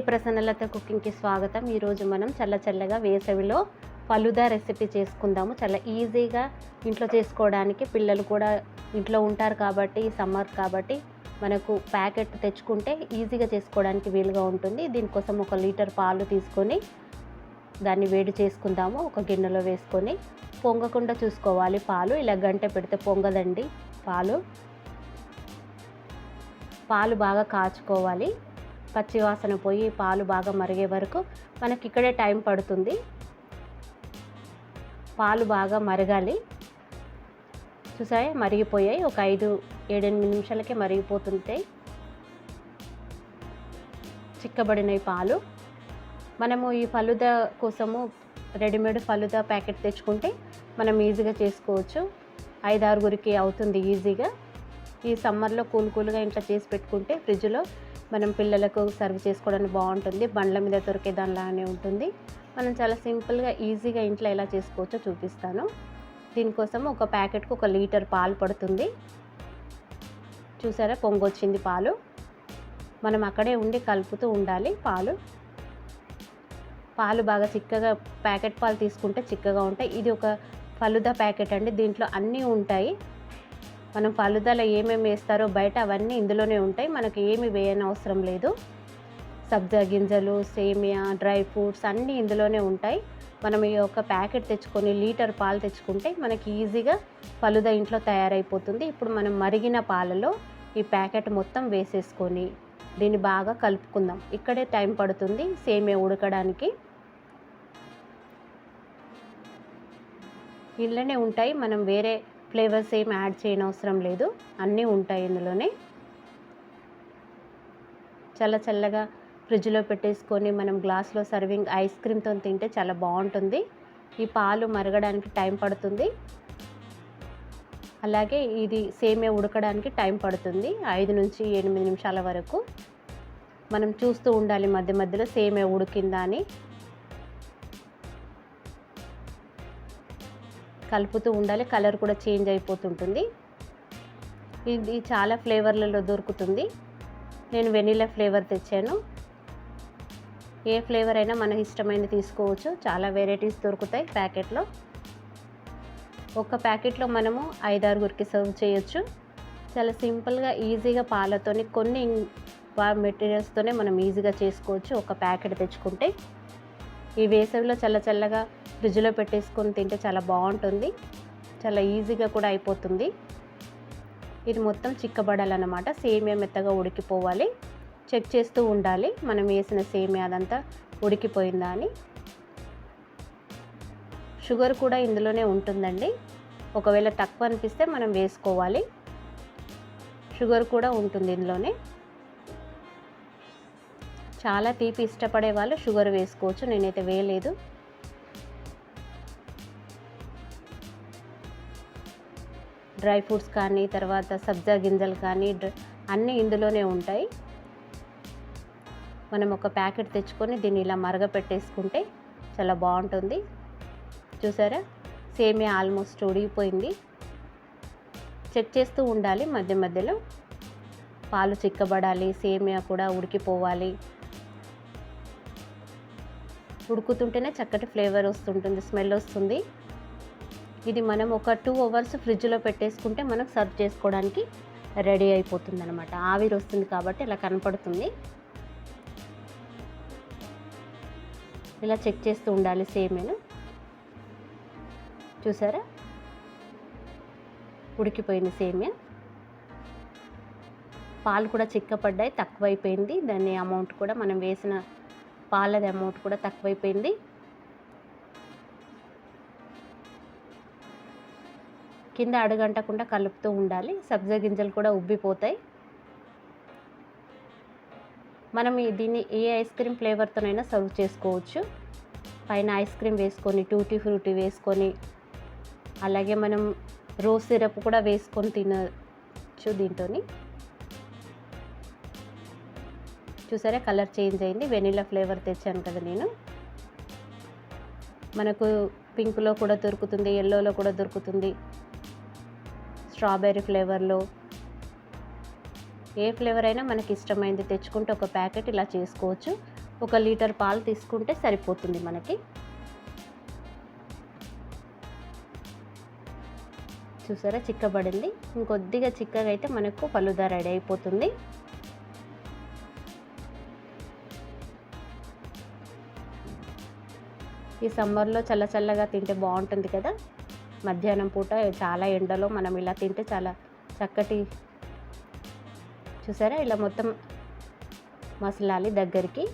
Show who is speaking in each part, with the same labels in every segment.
Speaker 1: ప్రసన్నలత కుకింగ్కి స్వాగతం. ఈరోజు మనం చల్లగా వేసవిలో ఫలూదా రెసిపీ చేసుకుందాము. చాలా ఈజీగా ఇంట్లో చేసుకోవడానికి, పిల్లలు కూడా ఇంట్లో ఉంటారు కాబట్టి, సమ్మర్ కాబట్టి మనకు ప్యాకెట్ తెచ్చుకుంటే ఈజీగా చేసుకోవడానికి వీలుగా ఉంటుంది. దీనికోసం 1 లీటర్ పాలు తీసుకొని దాన్ని వేడి చేసుకుందాము. ఒక గిన్నెలో వేసుకొని పొంగకుండా చూసుకోవాలి. పాలు ఇలా గంటె పెడితే పొంగదండి. పాలు బాగా కాచుకోవాలి. పచ్చి వాసన పోయి పాలు బాగా మరిగే వరకు మనకి ఇక్కడే టైం పడుతుంది. పాలు బాగా మరగాలి. చూసాయి మరిగిపోయాయి. ఒక 5-7 నిమిషాలకే మరిగిపోతుంటాయి. చిక్కబడిన పాలు. మనము ఈ ఫలూదా కోసము రెడీమేడ్ ఫలూదా ప్యాకెట్ తెచ్చుకుంటే మనం ఈజీగా చేసుకోవచ్చు. 5-6గురికి అవుతుంది ఈజీగా. ఈ సమ్మర్లో కూల్గా ఇంట్లో చేసి పెట్టుకుంటే ఫ్రిడ్జ్లో మనం పిల్లలకు సర్వ్ చేసుకోవడానికి బాగుంటుంది. బండ్ల మీద దొరికే దానిలానే ఉంటుంది. మనం చాలా సింపుల్గా ఈజీగా ఇంట్లో ఎలా చేసుకోవచ్చో చూపిస్తాను. దీనికోసం ఒక ప్యాకెట్కు 1 లీటర్ పాలు పడుతుంది. చూసారా పొంగొచ్చింది పాలు. మనం అక్కడే ఉండి కలుపుతూ ఉండాలి. పాలు బాగా చిక్కగా, ప్యాకెట్ పాలు తీసుకుంటే చిక్కగా ఉంటాయి. ఇది ఒక ఫలూదా ప్యాకెట్ అండి. దీంట్లో అన్నీ ఉంటాయి. మనం ఫలూదాలో ఏమేమి వేస్తారో బయట అవన్నీ ఇందులోనే ఉంటాయి. మనకి ఏమి వేయనవసరం లేదు. సబ్జా గింజలు, సేమియా, డ్రై ఫ్రూట్స్ అన్నీ ఇందులోనే ఉంటాయి. మనం ఈ ఒక ప్యాకెట్ తెచ్చుకొని లీటర్ పాలు తెచ్చుకుంటే మనకి ఈజీగా ఫలూదా ఇంట్లో తయారైపోతుంది. ఇప్పుడు మనం మరిగిన పాలలో ఈ ప్యాకెట్ మొత్తం వేసేసుకొని దీన్ని బాగా కలుపుకుందాం. ఇక్కడే టైం పడుతుంది సేమియా ఉడకడానికి. ఇందులోనే ఉంటాయి. మనం వేరే ఫ్లేవర్స్ ఏం యాడ్ చేయనవసరం లేదు. అన్నీ ఉంటాయి ఇందులోనే. చల్లగా ఫ్రిడ్జ్లో పెట్టేసుకొని మనం గ్లాస్లో సర్వింగ్ ఐస్ క్రీమ్తో తింటే చాలా బాగుంటుంది. ఈ పాలు మరగడానికి టైం పడుతుంది. అలాగే ఇది సేమియా ఉడకడానికి టైం పడుతుంది. 5-8 నిమిషాల వరకు మనం చూస్తూ ఉండాలి మధ్యలో సేమియా ఉడికిందా అని. కలుపుతూ ఉండాలి. కలర్ కూడా చేంజ్ అయిపోతుంటుంది. ఇది చాలా ఫ్లేవర్లలో దొరుకుతుంది. నేను వెనిలా ఫ్లేవర్ తెచ్చాను. ఏ ఫ్లేవర్ అయినా మనకి ఇష్టమైనది తీసుకోవచ్చు. చాలా వెరైటీస్ దొరుకుతాయి ప్యాకెట్లో. ఒక ప్యాకెట్లో మనము 5-6గురికి సర్వ్ చేయొచ్చు. చాలా సింపుల్గా ఈజీగా పాలతోని కొన్ని మెటీరియల్స్తోనే మనం ఈజీగా చేసుకోవచ్చు. ఒక ప్యాకెట్ తెచ్చుకుంటే ఈ వేసవిలో చల్లగా ఫ్రిడ్జ్లో పెట్టేసుకొని తింటే చాలా బాగుంటుంది. చాలా ఈజీగా కూడా అయిపోతుంది. ఇది మొత్తం చిక్కబడాలన్నమాట. సేమియా మెత్తగా ఉడికిపోవాలి. చెక్ చేస్తూ ఉండాలి మనం వేసిన సేమియా అదంతా ఉడికిపోయిందా అని. షుగర్ కూడా ఇందులోనే ఉంటుందండి. ఒకవేళ తక్కువ అనిపిస్తే మనం వేసుకోవాలి. షుగర్ కూడా ఉంటుంది ఇందులోనే. చాలా తీపి ఇష్టపడే వాళ్ళు షుగర్ వేసుకోవచ్చు. నేనైతే వేయలేదు. డ్రై ఫ్రూట్స్ కానీ, తర్వాత సబ్జా గింజలు కానీ అన్నీ ఇందులోనే ఉంటాయి. మనం ఒక ప్యాకెట్ తెచ్చుకొని దీన్ని ఇలా మరగపెట్టేసుకుంటే చాలా బాగుంటుంది. చూసారా సేమియా ఆల్మోస్ట్ ఉడిగిపోయింది. చెక్ చేస్తూ ఉండాలి మధ్యలో. పాలు చిక్కబడాలి, సేమియా కూడా ఉడికిపోవాలి. ఉడుకుతుంటేనే చక్కటి ఫ్లేవర్ వస్తుంటుంది, స్మెల్ వస్తుంది. ఇది మనం ఒక 2 అవర్స్ ఫ్రిడ్జ్లో పెట్టేసుకుంటే మనకు సర్వ్ చేసుకోవడానికి రెడీ అయిపోతుంది అనమాట. ఆవిరి వస్తుంది కాబట్టి ఇలా కనపడుతుంది. ఇలా చెక్ చేస్తూ ఉండాలి సేమియాను. చూసారా ఉడికిపోయింది సేమియా. పాలు కూడా చిక్కపడ్డాయి, తక్కువైపోయింది. దాని అమౌంట్ కూడా మనం వేసిన పాలది అమౌంట్ కూడా తక్కువైపోయింది. కింద అడుగంటకుండా కలుపుతూ ఉండాలి. సబ్జా గింజలు కూడా ఉబ్బిపోతాయి. మనం దీన్ని ఏ ఐస్ క్రీమ్ ఫ్లేవర్తోనైనా సర్వ్ చేసుకోవచ్చు. పైన ఐస్ క్రీమ్ వేసుకొని, టూటీ ఫ్రూటీ వేసుకొని, అలాగే మనం రోజ్ సిరప్ కూడా వేసుకొని తినచ్చు దీంతోని. చూసారా కలర్ చేంజ్ అయింది. వెనిలా ఫ్లేవర్ తెచ్చాను కదా నేను. మనకు పింక్లో కూడా దొరుకుతుంది, ఎల్లోలో కూడా దొరుకుతుంది, స్ట్రాబెర్రీ ఫ్లేవర్లో. ఏ ఫ్లేవర్ అయినా మనకి ఇష్టమైంది తెచ్చుకుంటే ఒక ప్యాకెట్ ఇలా చేసుకోవచ్చు. 1 లీటర్ పాలు తీసుకుంటే సరిపోతుంది మనకి. చూసారా చిక్కబడింది. ఇంకొద్దిగా చిక్కగా అయితే మనకు ఫలూదా రెడీ అయిపోతుంది. ఈ సమ్మర్లో చల్లగా తింటే బాగుంటుంది కదా. మధ్యాహ్నం పూట చాలా ఎండలో మనం ఇలా తింటే చాలా చక్కటి. చూసారా ఇలా మొత్తం మసలాలి దగ్గరికి.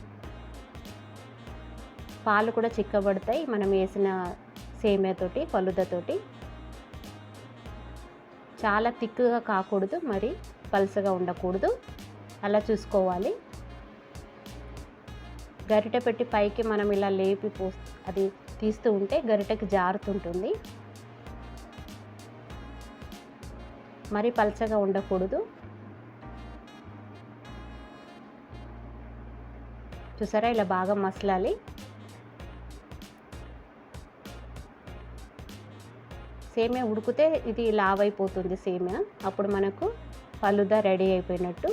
Speaker 1: పాలు కూడా చిక్కబడతాయి మనం వేసిన సేమియాతోటి, ఫలూదాతోటి. చాలా థిక్గా కాకూడదు, మరి పల్చగా ఉండకూడదు, అలా చూసుకోవాలి. గరిటె పెట్టి పైకి మనం ఇలా లేపి అది తీస్తూ ఉంటే గరిటెకి జారుతుంటుంది. మరి పల్చగా ఉండకూడదు. చూసారా ఇలా బాగా మసలాలి. సేమియా ఉడికితే ఇది లావ్ అయిపోతుంది సేమియా. అప్పుడు మనకు ఫలూదా రెడీ అయిపోయినట్టు.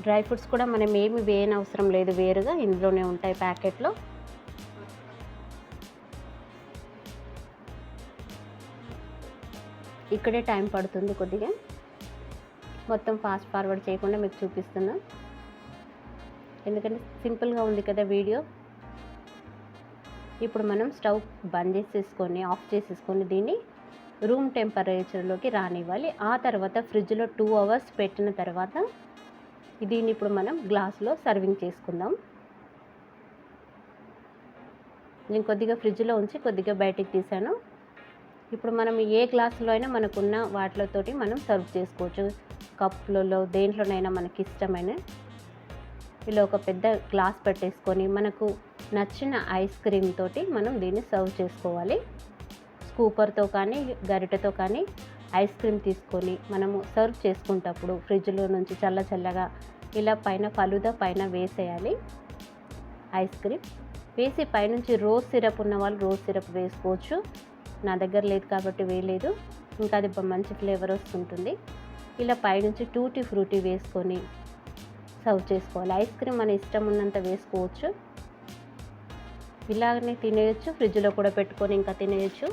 Speaker 1: డ్రై ఫ్రూట్స్ కూడా మనం ఏమి వేయనవసరం లేదు, వేరుగా ఇందులోనే ఉంటాయి ప్యాకెట్లో. ఇక్కడే టైం పడుతుంది కొద్దిగా, మొత్తం ఫాస్ట్ ఫార్వర్డ్ చేయకుండా మీకు చూపిస్తున్నా, ఎందుకంటే సింపుల్గా ఉంది కదా వీడియో. ఇప్పుడు మనం స్టవ్ బంద్ చేసేసుకొని ఆఫ్ చేసేసుకొని దీన్ని రూమ్ టెంపరేచర్లోకి రానివ్వాలి. ఆ తర్వాత ఫ్రిడ్జ్లో 2 అవర్స్ పెట్టిన తర్వాత దీన్ని ఇప్పుడు మనం గ్లాస్లో సర్వింగ్ చేసుకుందాం. నేను కొద్దిగా ఫ్రిడ్జ్లో ఉంచి కొద్దిగా బయటికి తీసాను. ఇప్పుడు మనం ఏ గ్లాసులో అయినా మనకున్న వాటితోటి మనం సర్వ్ చేసుకోవచ్చు. కప్పులలో దేంట్లోనైనా మనకి ఇష్టమైన ఇలా ఒక పెద్ద గ్లాస్ పెట్టేసుకొని మనకు నచ్చిన ఐస్ క్రీమ్ తోటి మనం దీన్ని సర్వ్ చేసుకోవాలి. స్కూపర్తో కానీ గరిటెతో కానీ ఐస్ క్రీమ్ తీసుకొని మనము సర్వ్ చేసుకుంటప్పుడు ఫ్రిడ్జ్లో నుంచి చల్లగా ఇలా పైన ఫలూదా పైన వేసేయాలి. ఐస్ క్రీమ్ వేసి పైనుంచి రోజ్ సిరప్ ఉన్న వాళ్ళు రోజ్ సిరప్ వేసుకోవచ్చు. నా దగ్గర లేదు కాబట్టి వేయలేదు. ఇంకా అది మంచి ఫ్లేవర్ వస్తుంటుంది. ఇలా పైనుంచి టూటీ ఫ్రూటీ వేసుకొని సర్వ్ చేసుకోవాలి. ఐస్ క్రీమ్ మన ఇష్టం ఉన్నంత వేసుకోవచ్చు. ఇలాగనే తినేయచ్చు, ఫ్రిడ్జ్లో కూడా పెట్టుకొని ఇంకా తినేయచ్చు.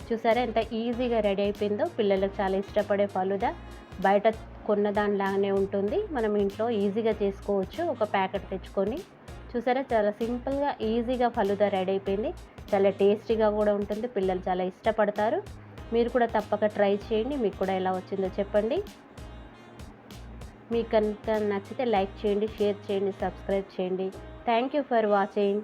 Speaker 1: చూసారా ఎంత ఈజీగా రెడీ అయిపోయిందో. పిల్లలకు చాలా ఇష్టపడే ఫలూదా. బయట కొన్న దానిలాగానే ఉంటుంది, మనం ఇంట్లో ఈజీగా చేసుకోవచ్చు ఒక ప్యాకెట్ తెచ్చుకొని. చూసారా చాలా సింపుల్గా ఈజీగా ఫలూదా రెడీ అయిపోయింది. చాలా టేస్టీగా కూడా ఉంటుంది, పిల్లలు చాలా ఇష్టపడతారు. మీరు కూడా తప్పక ట్రై చేయండి. మీకు కూడా ఎలా వచ్చిందో చెప్పండి. మీకు కనుక నచ్చితే లైక్ చేయండి, షేర్ చేయండి, సబ్స్క్రైబ్ చేయండి. Thank you for watching.